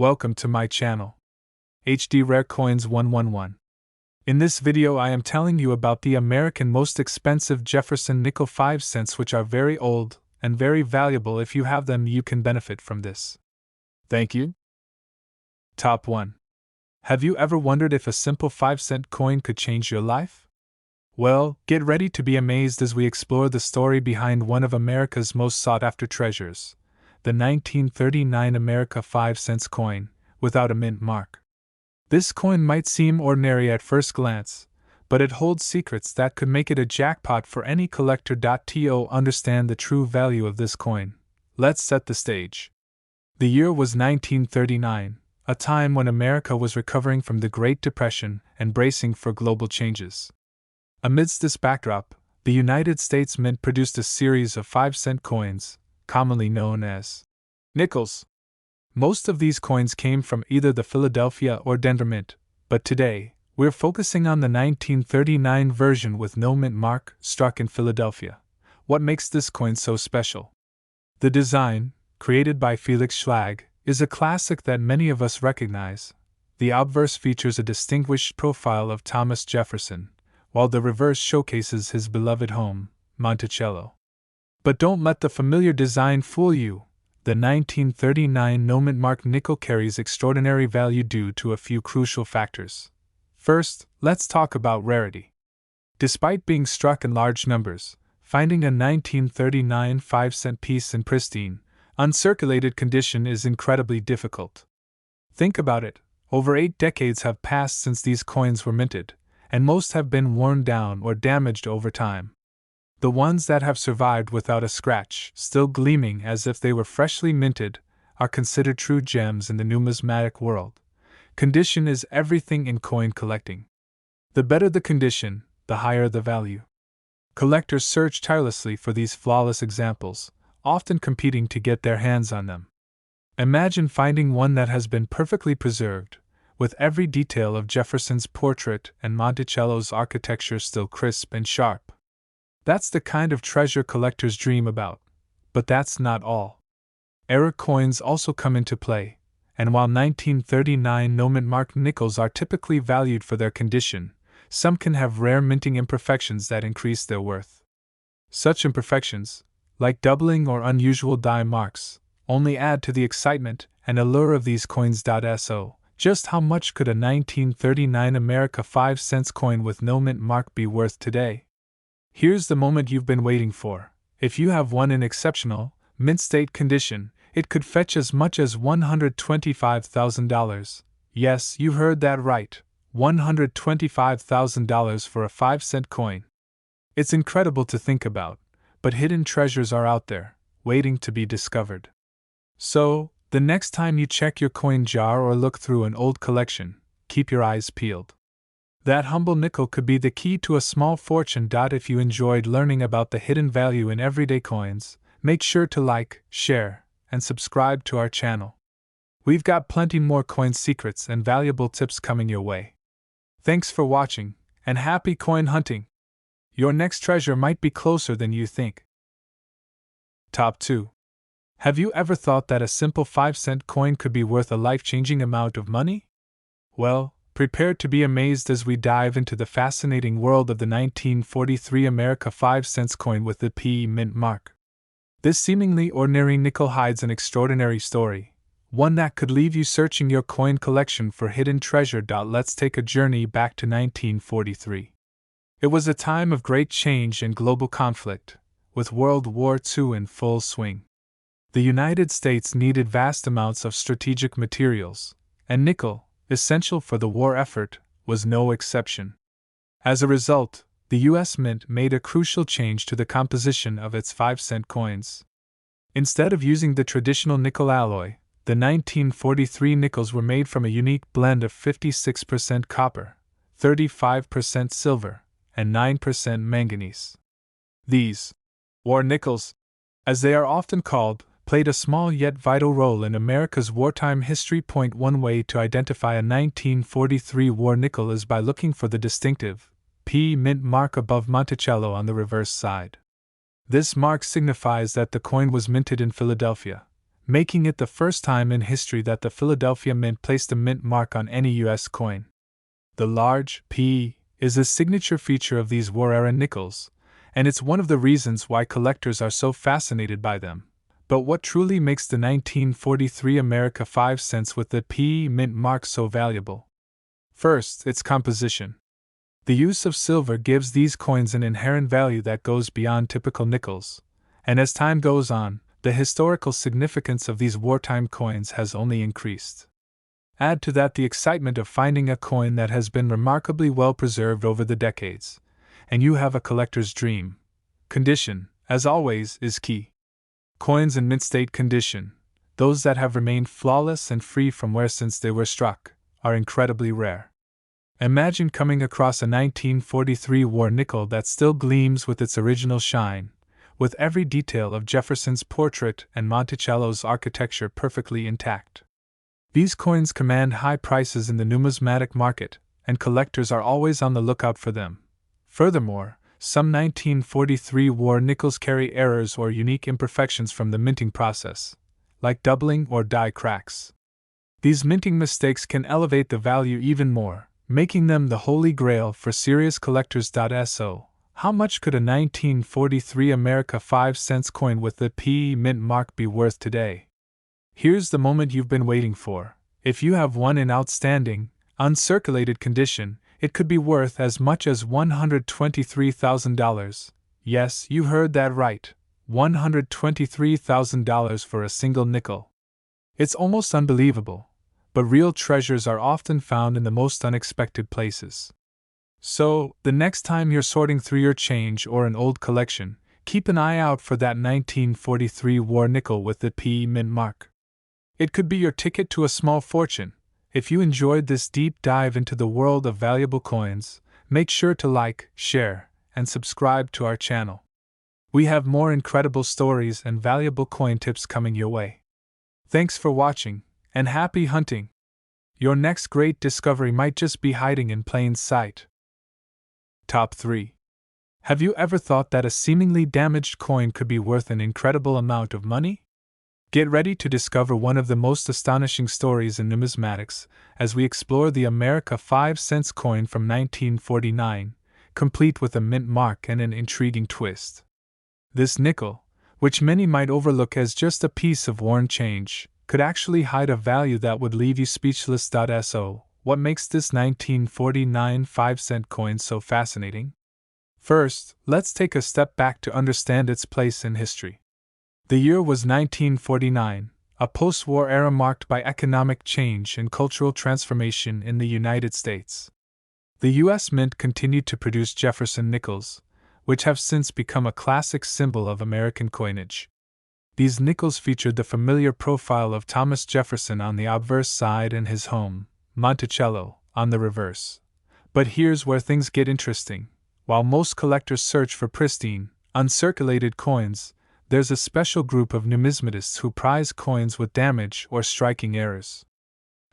Welcome to my channel, HD Rare Coins 111. In this video I am telling you about the American most expensive Jefferson nickel 5 cents, which are very old and very valuable. If you have them, you can benefit from this. Thank you. Top 1. Have you ever wondered if a simple 5-cent coin could change your life? Well, get ready to be amazed as we explore the story behind one of America's most sought-after treasures, the 1939 America 5 cents coin, without a mint mark. This coin might seem ordinary at first glance, but it holds secrets that could make it a jackpot for any collector. To understand the true value of this coin, let's set the stage. The year was 1939, a time when America was recovering from the Great Depression and bracing for global changes. Amidst this backdrop, the United States Mint produced a series of 5-cent coins, commonly known as nickels. Most of these coins came from either the Philadelphia or Denver Mint, but today, we're focusing on the 1939 version with no mint mark, struck in Philadelphia. What makes this coin so special? The design, created by Felix Schlag, is a classic that many of us recognize. The obverse features a distinguished profile of Thomas Jefferson, while the reverse showcases his beloved home, Monticello. But don't let the familiar design fool you. The 1939 no mint mark nickel carries extraordinary value due to a few crucial factors. First, let's talk about rarity. Despite being struck in large numbers, finding a 1939 5-cent piece in pristine, uncirculated condition is incredibly difficult. Think about it, over 8 decades have passed since these coins were minted, and most have been worn down or damaged over time. The ones that have survived without a scratch, still gleaming as if they were freshly minted, are considered true gems in the numismatic world. Condition is everything in coin collecting. The better the condition, the higher the value. Collectors search tirelessly for these flawless examples, often competing to get their hands on them. Imagine finding one that has been perfectly preserved, with every detail of Jefferson's portrait and Monticello's architecture still crisp and sharp. That's the kind of treasure collectors dream about. But that's not all. Era coins also come into play, and while 1939 no mint mark nickels are typically valued for their condition, some can have rare minting imperfections that increase their worth. Such imperfections, like doubling or unusual die marks, only add to the excitement and allure of these coins. So, just how much could a 1939 America 5 cents coin with no mint mark be worth today? Here's the moment you've been waiting for. If you have one in exceptional, mint state condition, it could fetch as much as $125,000. Yes, you heard that right, $125,000 for a 5-cent coin. It's incredible to think about, but hidden treasures are out there, waiting to be discovered. So, the next time you check your coin jar or look through an old collection, keep your eyes peeled. That humble nickel could be the key to a small fortune. If you enjoyed learning about the hidden value in everyday coins, make sure to like, share, and subscribe to our channel. We've got plenty more coin secrets and valuable tips coming your way. Thanks for watching, and happy coin hunting! Your next treasure might be closer than you think. Top 2. Have you ever thought that a simple 5-cent coin could be worth a life-changing amount of money? Well, prepare to be amazed as we dive into the fascinating world of the 1943 America 5 cents coin with the PE mint mark. This seemingly ordinary nickel hides an extraordinary story, one that could leave you searching your coin collection for hidden treasure. Let's take a journey back to 1943. It was a time of great change and global conflict, with World War II in full swing. The United States needed vast amounts of strategic materials, and nickel, essential for the war effort, was no exception. As a result, the U.S. Mint made a crucial change to the composition of its 5-cent coins. Instead of using the traditional nickel alloy, the 1943 nickels were made from a unique blend of 56% copper, 35% silver, and 9% manganese. These war nickels, as they are often called, played a small yet vital role in America's wartime history. One way to identify a 1943 war nickel is by looking for the distinctive P mint mark above Monticello on the reverse side. This mark signifies that the coin was minted in Philadelphia, making it the first time in history that the Philadelphia Mint placed a mint mark on any U.S. coin. The large P is a signature feature of these war-era nickels, and it's one of the reasons why collectors are so fascinated by them. But what truly makes the 1943 America 5 cents with the P mint mark so valuable? First, its composition. The use of silver gives these coins an inherent value that goes beyond typical nickels, and as time goes on, the historical significance of these wartime coins has only increased. Add to that the excitement of finding a coin that has been remarkably well preserved over the decades, and you have a collector's dream. Condition, as always, is key. Coins in mint state condition, those that have remained flawless and free from wear since they were struck, are incredibly rare. Imagine coming across a 1943 war nickel that still gleams with its original shine, with every detail of Jefferson's portrait and Monticello's architecture perfectly intact. These coins command high prices in the numismatic market, and collectors are always on the lookout for them. Furthermore, some 1943 war nickels carry errors or unique imperfections from the minting process, like doubling or die cracks. These minting mistakes can elevate the value even more, making them the holy grail for serious collectors. So, how much could a 1943 America 5 cents coin with the P mint mark be worth today? Here's the moment you've been waiting for. If you have one in outstanding, uncirculated condition, it could be worth as much as $123,000. Yes, you heard that right. $123,000 for a single nickel. It's almost unbelievable, but real treasures are often found in the most unexpected places. So, the next time you're sorting through your change or an old collection, keep an eye out for that 1943 war nickel with the P mint mark. It could be your ticket to a small fortune. If you enjoyed this deep dive into the world of valuable coins, make sure to like, share, and subscribe to our channel. We have more incredible stories and valuable coin tips coming your way. Thanks for watching, and happy hunting! Your next great discovery might just be hiding in plain sight. Top 3. Have you ever thought that a seemingly damaged coin could be worth an incredible amount of money? Get ready to discover one of the most astonishing stories in numismatics as we explore the America 5 cents coin from 1949, complete with a mint mark and an intriguing twist. This nickel, which many might overlook as just a piece of worn change, could actually hide a value that would leave you speechless. So, what makes this 1949 5-cent coin so fascinating? First, let's take a step back to understand its place in history. The year was 1949, a post-war era marked by economic change and cultural transformation in the United States. The U.S. Mint continued to produce Jefferson nickels, which have since become a classic symbol of American coinage. These nickels featured the familiar profile of Thomas Jefferson on the obverse side and his home, Monticello, on the reverse. But here's where things get interesting. While most collectors search for pristine, uncirculated coins, there's a special group of numismatists who prize coins with damage or striking errors.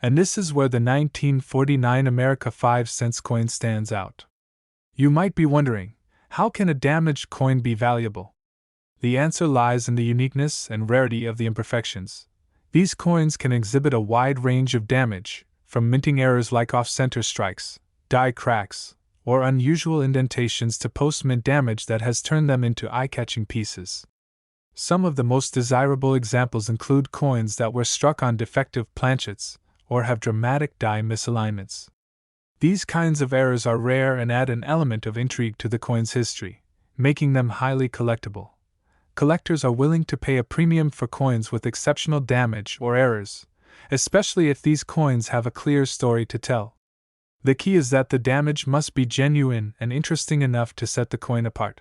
And this is where the 1949 America 5 cents coin stands out. You might be wondering, how can a damaged coin be valuable? The answer lies in the uniqueness and rarity of the imperfections. These coins can exhibit a wide range of damage, from minting errors like off-center strikes, die cracks, or unusual indentations to post-mint damage that has turned them into eye-catching pieces. Some of the most desirable examples include coins that were struck on defective planchets or have dramatic die misalignments. These kinds of errors are rare and add an element of intrigue to the coin's history, making them highly collectible. Collectors are willing to pay a premium for coins with exceptional damage or errors, especially if these coins have a clear story to tell. The key is that the damage must be genuine and interesting enough to set the coin apart.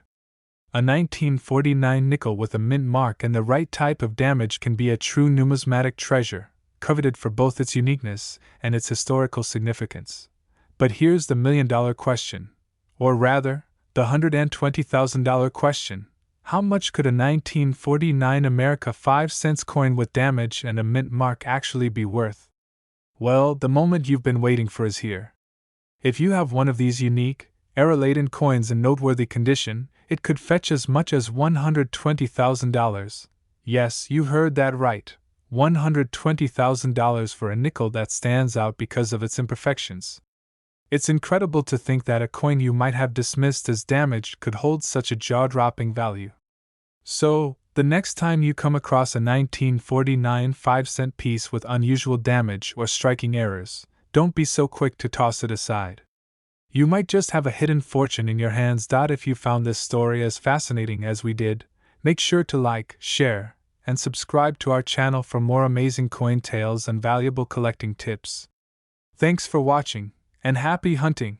A 1949 nickel with a mint mark and the right type of damage can be a true numismatic treasure, coveted for both its uniqueness and its historical significance. But here's the million-dollar question, or rather, the $120,000 question. How much could a 1949 America 5 cents coin with damage and a mint mark actually be worth? Well, the moment you've been waiting for is here. If you have one of these unique, error-laden coins in noteworthy condition, it could fetch as much as $120,000. Yes, you heard that right, $120,000 for a nickel that stands out because of its imperfections. It's incredible to think that a coin you might have dismissed as damaged could hold such a jaw-dropping value. So, the next time you come across a 1949 5-cent piece with unusual damage or striking errors, don't be so quick to toss it aside. You might just have a hidden fortune in your hands. If you found this story as fascinating as we did, make sure to like, share, and subscribe to our channel for more amazing coin tales and valuable collecting tips. Thanks for watching, and happy hunting!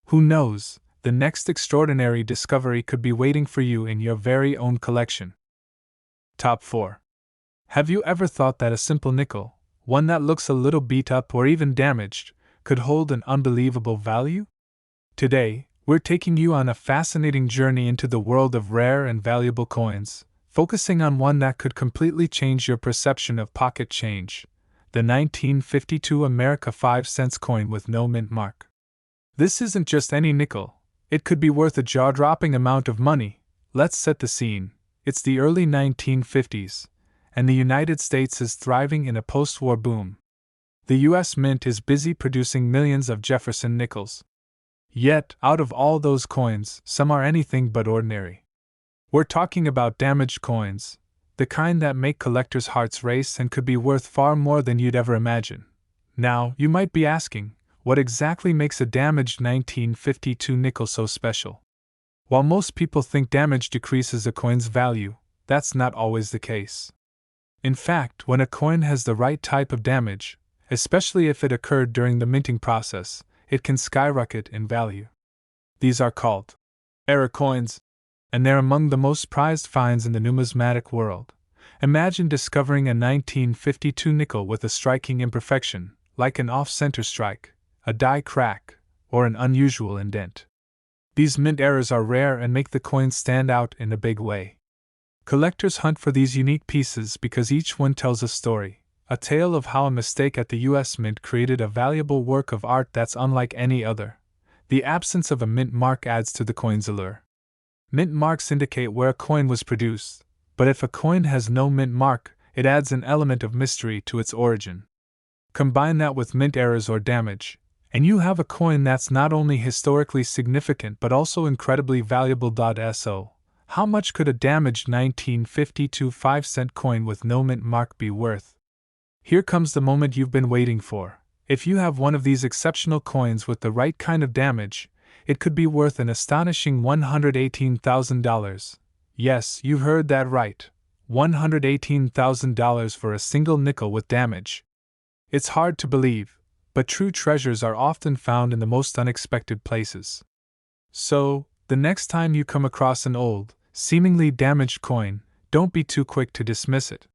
Who knows, the next extraordinary discovery could be waiting for you in your very own collection. Top 4. Have you ever thought that a simple nickel, one that looks a little beat up or even damaged, could hold an unbelievable value? Today, we're taking you on a fascinating journey into the world of rare and valuable coins, focusing on one that could completely change your perception of pocket change, the 1952 America 5 cents coin with no mint mark. This isn't just any nickel, it could be worth a jaw-dropping amount of money. Let's set the scene. It's the early 1950s, and the United States is thriving in a post-war boom. The US Mint is busy producing millions of Jefferson nickels. Yet, out of all those coins, some are anything but ordinary. We're talking about damaged coins, the kind that make collectors' hearts race and could be worth far more than you'd ever imagine. Now, you might be asking, what exactly makes a damaged 1952 nickel so special? While most people think damage decreases a coin's value, that's not always the case. In fact, when a coin has the right type of damage, especially if it occurred during the minting process, it can skyrocket in value. These are called error coins, and they're among the most prized finds in the numismatic world. Imagine discovering a 1952 nickel with a striking imperfection, like an off-center strike, a die crack, or an unusual indent. These mint errors are rare and make the coin stand out in a big way. Collectors hunt for these unique pieces because each one tells a story, a tale of how a mistake at the US Mint created a valuable work of art that's unlike any other. The absence of a mint mark adds to the coin's allure. Mint marks indicate where a coin was produced, but if a coin has no mint mark, it adds an element of mystery to its origin. Combine that with mint errors or damage, and you have a coin that's not only historically significant but also incredibly valuable. So, how much could a damaged 1952 5-cent coin with no mint mark be worth? Here comes the moment you've been waiting for. If you have one of these exceptional coins with the right kind of damage, it could be worth an astonishing $118,000. Yes, you heard that right. $118,000 for a single nickel with damage. It's hard to believe, but true treasures are often found in the most unexpected places. So, the next time you come across an old, seemingly damaged coin, don't be too quick to dismiss it.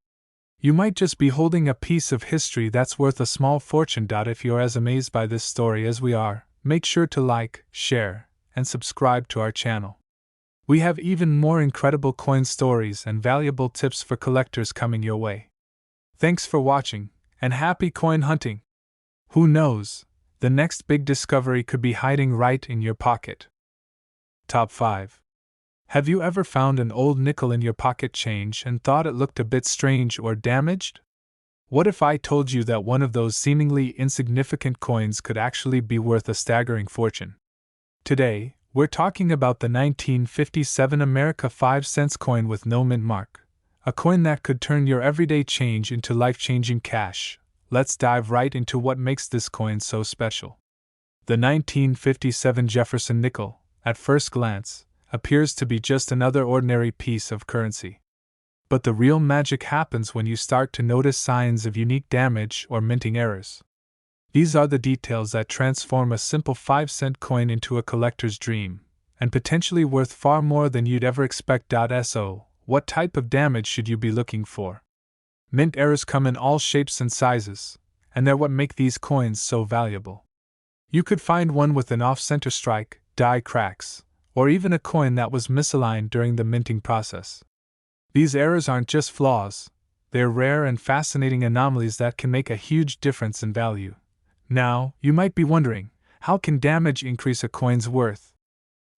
You might just be holding a piece of history that's worth a small fortune. If you're as amazed by this story as we are, make sure to like, share, and subscribe to our channel. We have even more incredible coin stories and valuable tips for collectors coming your way. Thanks for watching, and happy coin hunting! Who knows, the next big discovery could be hiding right in your pocket. Top 5. Have you ever found an old nickel in your pocket change and thought it looked a bit strange or damaged? What if I told you that one of those seemingly insignificant coins could actually be worth a staggering fortune? Today, we're talking about the 1957 America 5 cents coin with no mint mark, a coin that could turn your everyday change into life-changing cash. Let's dive right into what makes this coin so special. The 1957 Jefferson nickel, at first glance, appears to be just another ordinary piece of currency. But the real magic happens when you start to notice signs of unique damage or minting errors. These are the details that transform a simple 5-cent coin into a collector's dream, and potentially worth far more than you'd ever expect. So, what type of damage should you be looking for? Mint errors come in all shapes and sizes, and they're what make these coins so valuable. You could find one with an off-center strike, die cracks, or even a coin that was misaligned during the minting process. These errors aren't just flaws, they're rare and fascinating anomalies that can make a huge difference in value. Now, you might be wondering, how can damage increase a coin's worth?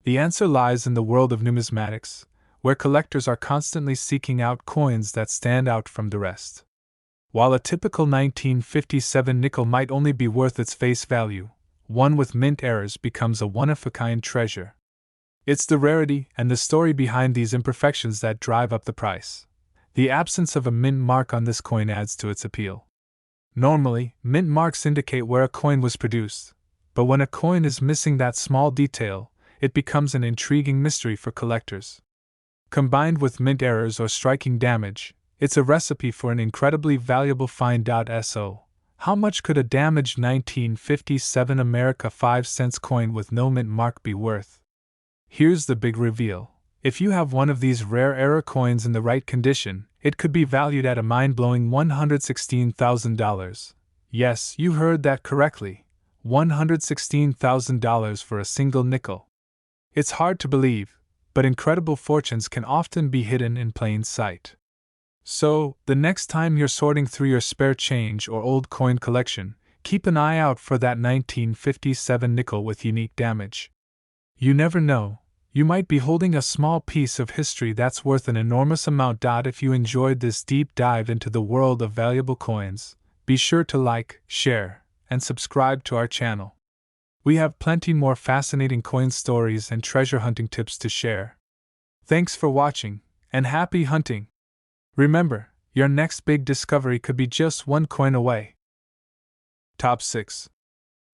The answer lies in the world of numismatics, where collectors are constantly seeking out coins that stand out from the rest. While a typical 1957 nickel might only be worth its face value, one with mint errors becomes a one-of-a-kind treasure. It's the rarity and the story behind these imperfections that drive up the price. The absence of a mint mark on this coin adds to its appeal. Normally, mint marks indicate where a coin was produced, but when a coin is missing that small detail, it becomes an intriguing mystery for collectors. Combined with mint errors or striking damage, it's a recipe for an incredibly valuable find. So, how much could a damaged 1957 America 5-cent coin with no mint mark be worth? Here's the big reveal. If you have one of these rare error coins in the right condition, it could be valued at a mind-blowing $116,000. Yes, you heard that correctly. $116,000 for a single nickel. It's hard to believe, but incredible fortunes can often be hidden in plain sight. So, the next time you're sorting through your spare change or old coin collection, keep an eye out for that 1957 nickel with unique damage. You never know, you might be holding a small piece of history that's worth an enormous amount. If you enjoyed this deep dive into the world of valuable coins, be sure to like, share, and subscribe to our channel. We have plenty more fascinating coin stories and treasure hunting tips to share. Thanks for watching, and happy hunting! Remember, your next big discovery could be just one coin away. Top 6.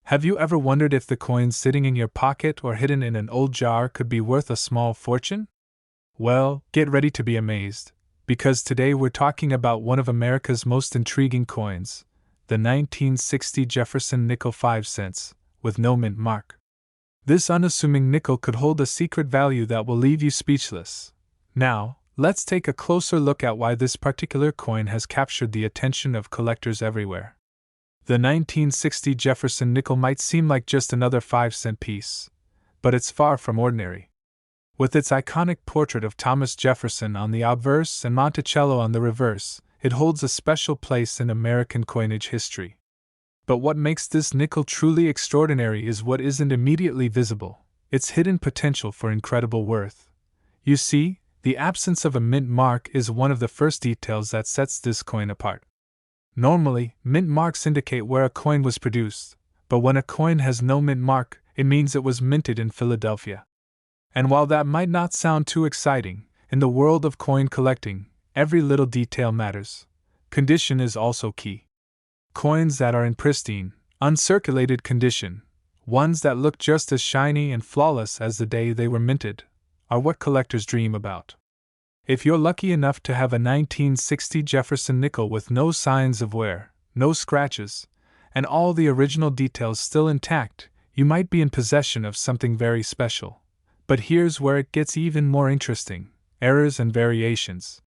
Have you ever wondered if the coins sitting in your pocket or hidden in an old jar could be worth a small fortune? Well, get ready to be amazed, because today we're talking about one of America's most intriguing coins, the 1960 Jefferson nickel 5 cents, with no mint mark. This unassuming nickel could hold a secret value that will leave you speechless. Now, let's take a closer look at why this particular coin has captured the attention of collectors everywhere. The 1960 Jefferson nickel might seem like just another 5-cent piece, but it's far from ordinary. With its iconic portrait of Thomas Jefferson on the obverse and Monticello on the reverse, it holds a special place in American coinage history. But what makes this nickel truly extraordinary is what isn't immediately visible: its hidden potential for incredible worth. You see, the absence of a mint mark is one of the first details that sets this coin apart. Normally, mint marks indicate where a coin was produced, but when a coin has no mint mark, it means it was minted in Philadelphia. And while that might not sound too exciting, in the world of coin collecting, every little detail matters. Condition is also key. Coins that are in pristine, uncirculated condition, ones that look just as shiny and flawless as the day they were minted, are what collectors dream about. If you're lucky enough to have a 1960 Jefferson nickel with no signs of wear, no scratches, and all the original details still intact, you might be in possession of something very special. But here's where it gets even more interesting: errors and variations.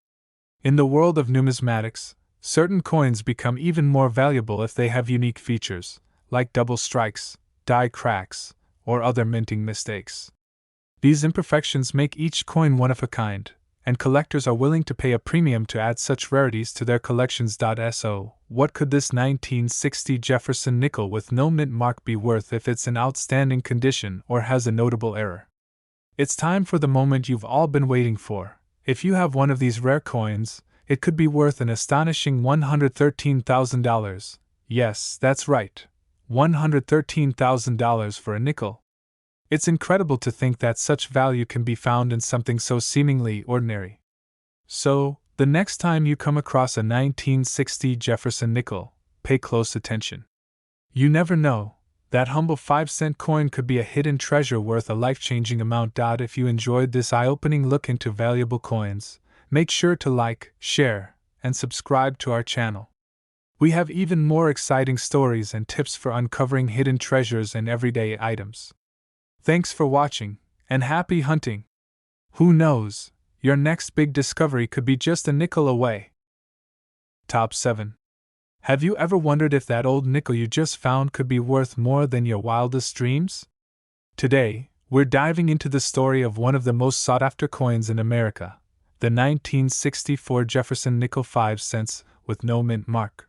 In the world of numismatics, certain coins become even more valuable if they have unique features, like double strikes, die cracks, or other minting mistakes. These imperfections make each coin one of a kind, and collectors are willing to pay a premium to add such rarities to their collections. So, what could this 1960 Jefferson nickel with no mint mark be worth if it's in outstanding condition or has a notable error? It's time for the moment you've all been waiting for. If you have one of these rare coins, it could be worth an astonishing $113,000. Yes, that's right, $113,000 for a nickel. It's incredible to think that such value can be found in something so seemingly ordinary. So, the next time you come across a 1960 Jefferson nickel, pay close attention. You never know, that humble 5-cent coin could be a hidden treasure worth a life-changing amount. If you enjoyed this eye-opening look into valuable coins, make sure to like, share, and subscribe to our channel. We have even more exciting stories and tips for uncovering hidden treasures and everyday items. Thanks for watching, and happy hunting! Who knows, your next big discovery could be just a nickel away. Top 7. Have you ever wondered if that old nickel you just found could be worth more than your wildest dreams? Today, we're diving into the story of one of the most sought-after coins in America, the 1964 Jefferson nickel 5 cents with no mint mark.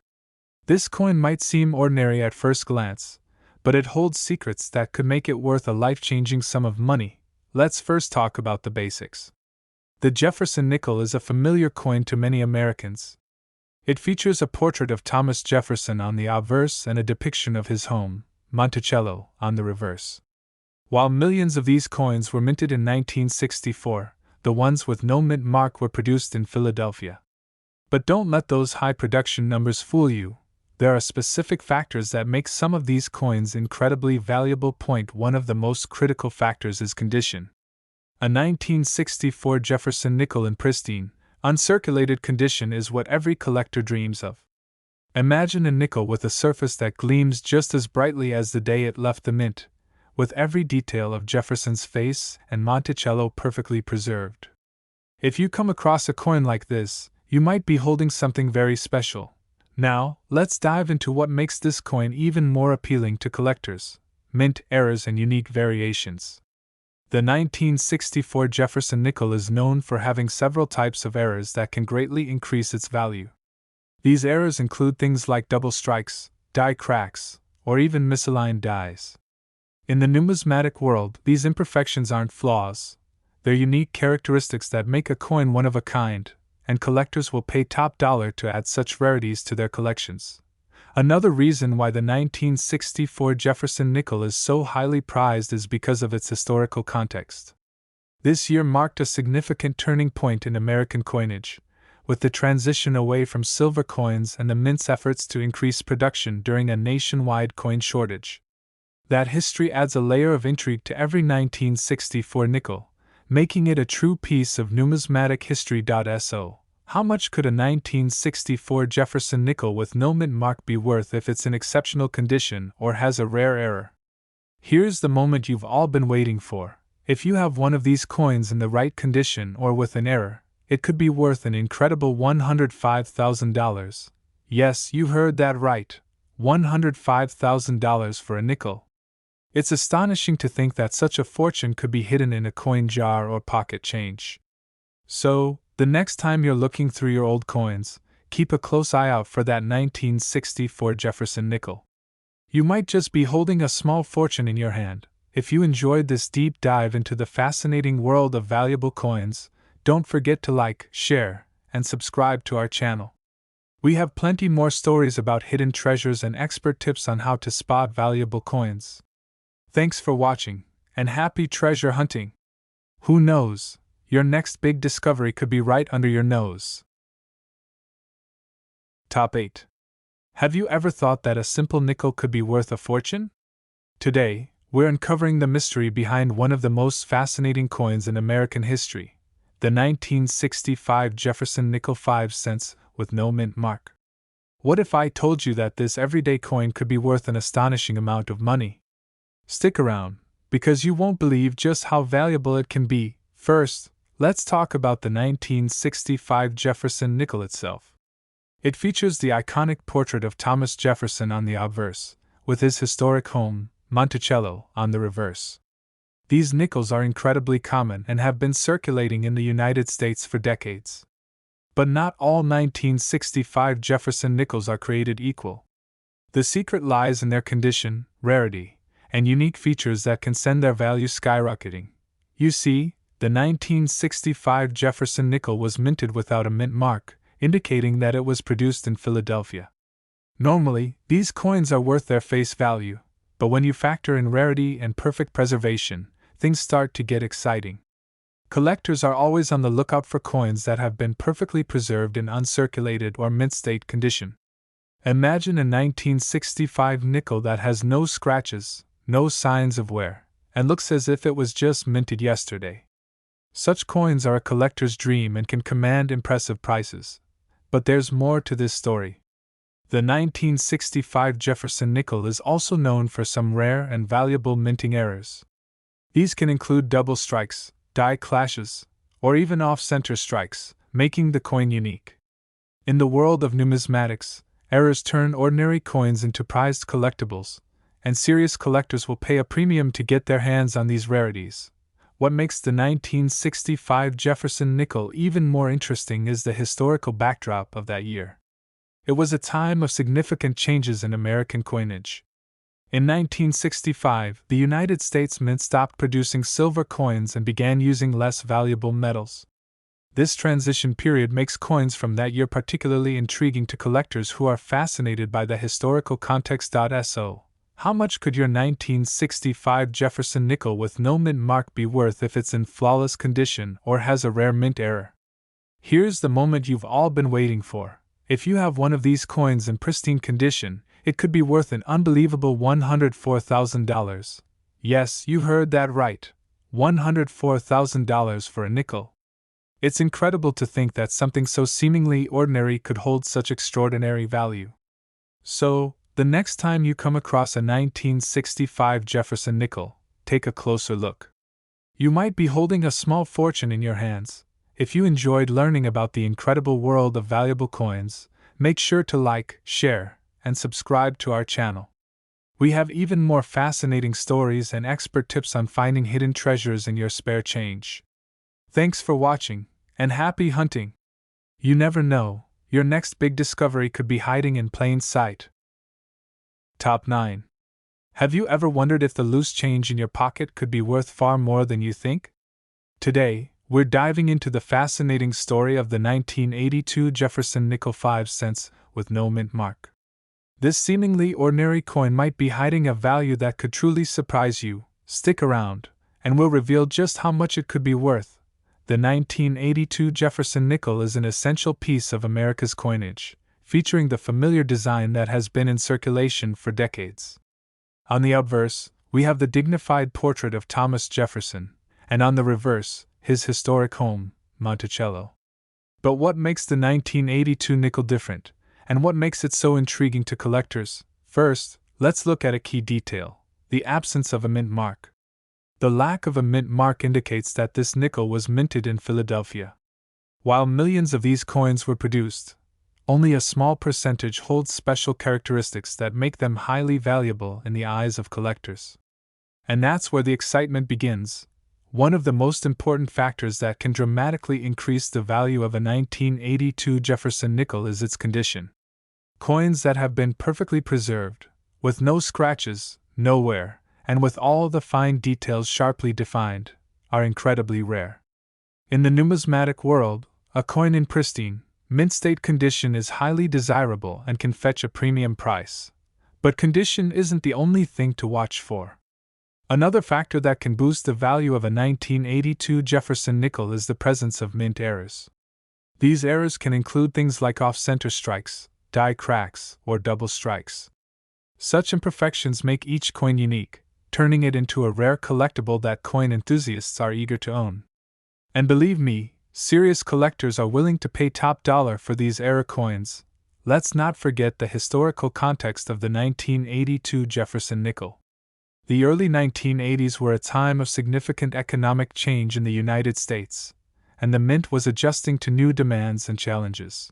This coin might seem ordinary at first glance, but it holds secrets that could make it worth a life-changing sum of money. Let's first talk about the basics. The Jefferson nickel is a familiar coin to many Americans. It features a portrait of Thomas Jefferson on the obverse and a depiction of his home, Monticello, on the reverse. While millions of these coins were minted in 1964, the ones with no mint mark were produced in Philadelphia. But don't let those high production numbers fool you. There are specific factors that make some of these coins incredibly valuable. One of the most critical factors is condition. A 1964 Jefferson nickel in pristine, uncirculated condition is what every collector dreams of. Imagine a nickel with a surface that gleams just as brightly as the day it left the mint, with every detail of Jefferson's face and Monticello perfectly preserved. If you come across a coin like this, you might be holding something very special. Now, let's dive into what makes this coin even more appealing to collectors: mint errors and unique variations. The 1964 Jefferson nickel is known for having several types of errors that can greatly increase its value. These errors include things like double strikes, die cracks, or even misaligned dies. In the numismatic world, these imperfections aren't flaws. They're unique characteristics that make a coin one of a kind, and collectors will pay top dollar to add such rarities to their collections. Another reason why the 1964 Jefferson nickel is so highly prized is because of its historical context. This year marked a significant turning point in American coinage, with the transition away from silver coins and the mint's efforts to increase production during a nationwide coin shortage. That history adds a layer of intrigue to every 1964 nickel, making it a true piece of numismatic history. So, how much could a 1964 Jefferson nickel with no mint mark be worth if it's in exceptional condition or has a rare error? Here's the moment you've all been waiting for. If you have one of these coins in the right condition or with an error, it could be worth an incredible $105,000. Yes, you heard that right. $105,000 for a nickel. It's astonishing to think that such a fortune could be hidden in a coin jar or pocket change. So, the next time you're looking through your old coins, keep a close eye out for that 1964 Jefferson nickel. You might just be holding a small fortune in your hand. If you enjoyed this deep dive into the fascinating world of valuable coins, don't forget to like, share, and subscribe to our channel. We have plenty more stories about hidden treasures and expert tips on how to spot valuable coins. Thanks for watching, and happy treasure hunting! Who knows, your next big discovery could be right under your nose. Top 8. Have you ever thought that a simple nickel could be worth a fortune? Today, we're uncovering the mystery behind one of the most fascinating coins in American history, the 1965 Jefferson nickel 5 cents with no mint mark. What if I told you that this everyday coin could be worth an astonishing amount of money? Stick around, because you won't believe just how valuable it can be. First, let's talk about the 1965 Jefferson nickel itself. It features the iconic portrait of Thomas Jefferson on the obverse, with his historic home, Monticello, on the reverse. These nickels are incredibly common and have been circulating in the United States for decades. But not all 1965 Jefferson nickels are created equal. The secret lies in their condition, rarity, and unique features that can send their value skyrocketing. You see, the 1965 Jefferson nickel was minted without a mint mark, indicating that it was produced in Philadelphia. Normally, these coins are worth their face value, but when you factor in rarity and perfect preservation, things start to get exciting. Collectors are always on the lookout for coins that have been perfectly preserved in uncirculated or mint state condition. Imagine a 1965 nickel that has no scratches, no signs of wear, and looks as if it was just minted yesterday. Such coins are a collector's dream and can command impressive prices. But there's more to this story. The 1965 Jefferson nickel is also known for some rare and valuable minting errors. These can include double strikes, die clashes, or even off-center strikes, making the coin unique. In the world of numismatics, errors turn ordinary coins into prized collectibles, and serious collectors will pay a premium to get their hands on these rarities. What makes the 1965 Jefferson nickel even more interesting is the historical backdrop of that year. It was a time of significant changes in American coinage. In 1965, the United States Mint stopped producing silver coins and began using less valuable metals. This transition period makes coins from that year particularly intriguing to collectors who are fascinated by the historical context. So, how much could your 1965 Jefferson nickel with no mint mark be worth if it's in flawless condition or has a rare mint error? Here's the moment you've all been waiting for. If you have one of these coins in pristine condition, it could be worth an unbelievable $104,000. Yes, you heard that right. $104,000 for a nickel. It's incredible to think that something so seemingly ordinary could hold such extraordinary value. So, the next time you come across a 1965 Jefferson nickel, take a closer look. You might be holding a small fortune in your hands. If you enjoyed learning about the incredible world of valuable coins, make sure to like, share, and subscribe to our channel. We have even more fascinating stories and expert tips on finding hidden treasures in your spare change. Thanks for watching, and happy hunting! You never know, your next big discovery could be hiding in plain sight. Top 9. Have you ever wondered if the loose change in your pocket could be worth far more than you think? Today, we're diving into the fascinating story of the 1982 Jefferson nickel 5 cents with no mint mark. This seemingly ordinary coin might be hiding a value that could truly surprise you. Stick around, and we'll reveal just how much it could be worth. The 1982 Jefferson nickel is an essential piece of America's coinage, featuring the familiar design that has been in circulation for decades. On the obverse, we have the dignified portrait of Thomas Jefferson, and on the reverse, his historic home, Monticello. But what makes the 1982 nickel different, and what makes it so intriguing to collectors? First, let's look at a key detail: the absence of a mint mark. The lack of a mint mark indicates that this nickel was minted in Philadelphia. While millions of these coins were produced, only a small percentage holds special characteristics that make them highly valuable in the eyes of collectors. And that's where the excitement begins. One of the most important factors that can dramatically increase the value of a 1982 Jefferson nickel is its condition. Coins that have been perfectly preserved, with no scratches, no wear, and with all the fine details sharply defined, are incredibly rare. In the numismatic world, a coin in pristine, mint-state condition is highly desirable and can fetch a premium price. But condition isn't the only thing to watch for. Another factor that can boost the value of a 1982 Jefferson nickel is the presence of mint errors. These errors can include things like off-center strikes, die cracks, or double strikes. Such imperfections make each coin unique, turning it into a rare collectible that coin enthusiasts are eager to own. And believe me, serious collectors are willing to pay top dollar for these error coins. Let's not forget the historical context of the 1982 Jefferson nickel. The early 1980s were a time of significant economic change in the United States, and the mint was adjusting to new demands and challenges.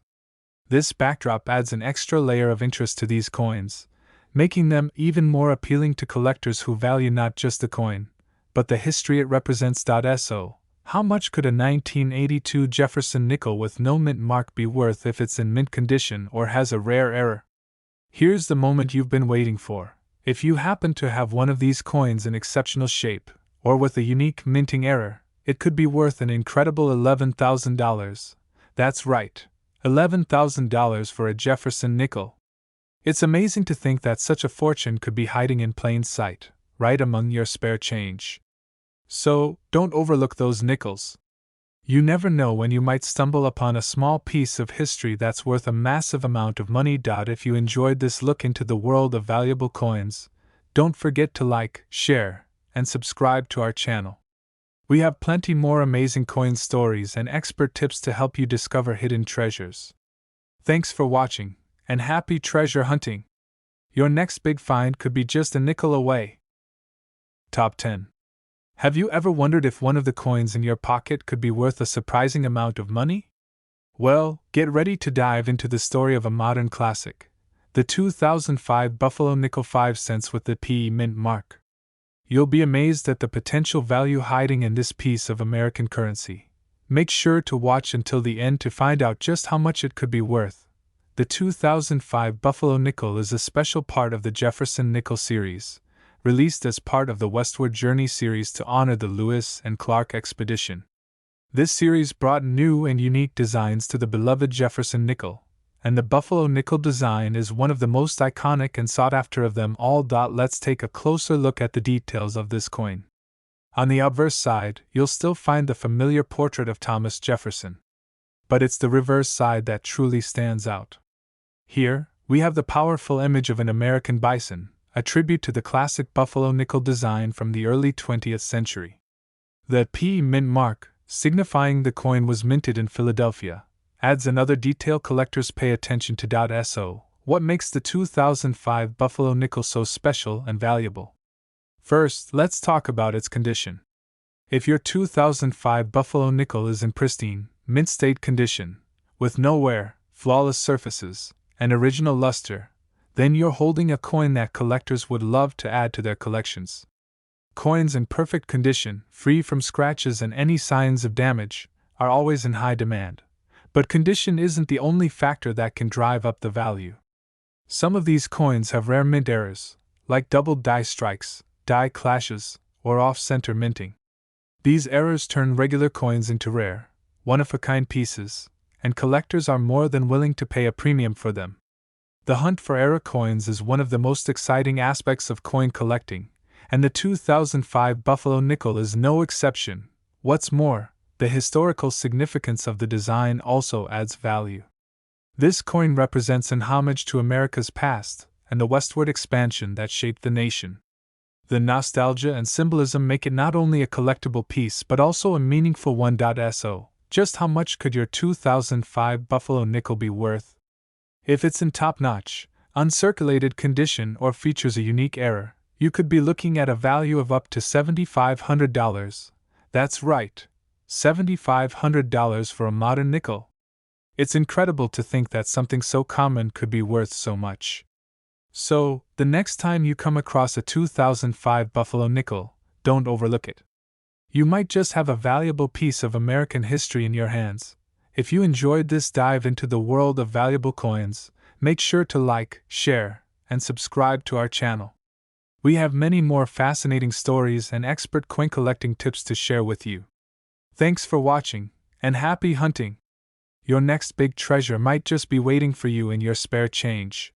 This backdrop adds an extra layer of interest to these coins, making them even more appealing to collectors who value not just the coin, but the history it represents. So, how much could a 1982 Jefferson nickel with no mint mark be worth if it's in mint condition or has a rare error? Here's the moment you've been waiting for. If you happen to have one of these coins in exceptional shape, or with a unique minting error, it could be worth an incredible $11,000. That's right, $11,000 for a Jefferson nickel. It's amazing to think that such a fortune could be hiding in plain sight, right among your spare change. So, don't overlook those nickels. You never know when you might stumble upon a small piece of history that's worth a massive amount of money. If you enjoyed this look into the world of valuable coins, don't forget to like, share, and subscribe to our channel. We have plenty more amazing coin stories and expert tips to help you discover hidden treasures. Thanks for watching, and happy treasure hunting! Your next big find could be just a nickel away. Top 10. Have you ever wondered if one of the coins in your pocket could be worth a surprising amount of money? Well, get ready to dive into the story of a modern classic, the 2005 Buffalo nickel 5 cents with the PE mint mark. You'll be amazed at the potential value hiding in this piece of American currency. Make sure to watch until the end to find out just how much it could be worth. The 2005 Buffalo nickel is a special part of the Jefferson nickel series, released as part of the Westward Journey series to honor the Lewis and Clark expedition. This series brought new and unique designs to the beloved Jefferson nickel, and the buffalo nickel design is one of the most iconic and sought after of them all. Let's take a closer look at the details of this coin. On the obverse side, you'll still find the familiar portrait of Thomas Jefferson. But it's the reverse side that truly stands out. Here, we have the powerful image of an American bison, a tribute to the classic buffalo nickel design from the early 20th century. The P mint mark, signifying the coin was minted in Philadelphia, adds another detail collectors pay attention to. So, what makes the 2005 buffalo nickel so special and valuable? First, let's talk about its condition. If your 2005 buffalo nickel is in pristine, mint state condition, with no wear, flawless surfaces, and original luster, then you're holding a coin that collectors would love to add to their collections. Coins in perfect condition, free from scratches and any signs of damage, are always in high demand. But condition isn't the only factor that can drive up the value. Some of these coins have rare mint errors, like double die strikes, die clashes, or off-center minting. These errors turn regular coins into rare, one-of-a-kind pieces, and collectors are more than willing to pay a premium for them. The hunt for error coins is one of the most exciting aspects of coin collecting, and the 2005 buffalo nickel is no exception. What's more, the historical significance of the design also adds value. This coin represents an homage to America's past and the westward expansion that shaped the nation. The nostalgia and symbolism make it not only a collectible piece but also a meaningful one. So, just how much could your 2005 buffalo nickel be worth? If it's in top-notch, uncirculated condition or features a unique error, you could be looking at a value of up to $7,500. That's right, $7,500 for a modern nickel. It's incredible to think that something so common could be worth so much. So, the next time you come across a 2005 buffalo nickel, don't overlook it. You might just have a valuable piece of American history in your hands. If you enjoyed this dive into the world of valuable coins, make sure to like, share, and subscribe to our channel. We have many more fascinating stories and expert coin collecting tips to share with you. Thanks for watching, and happy hunting! Your next big treasure might just be waiting for you in your spare change.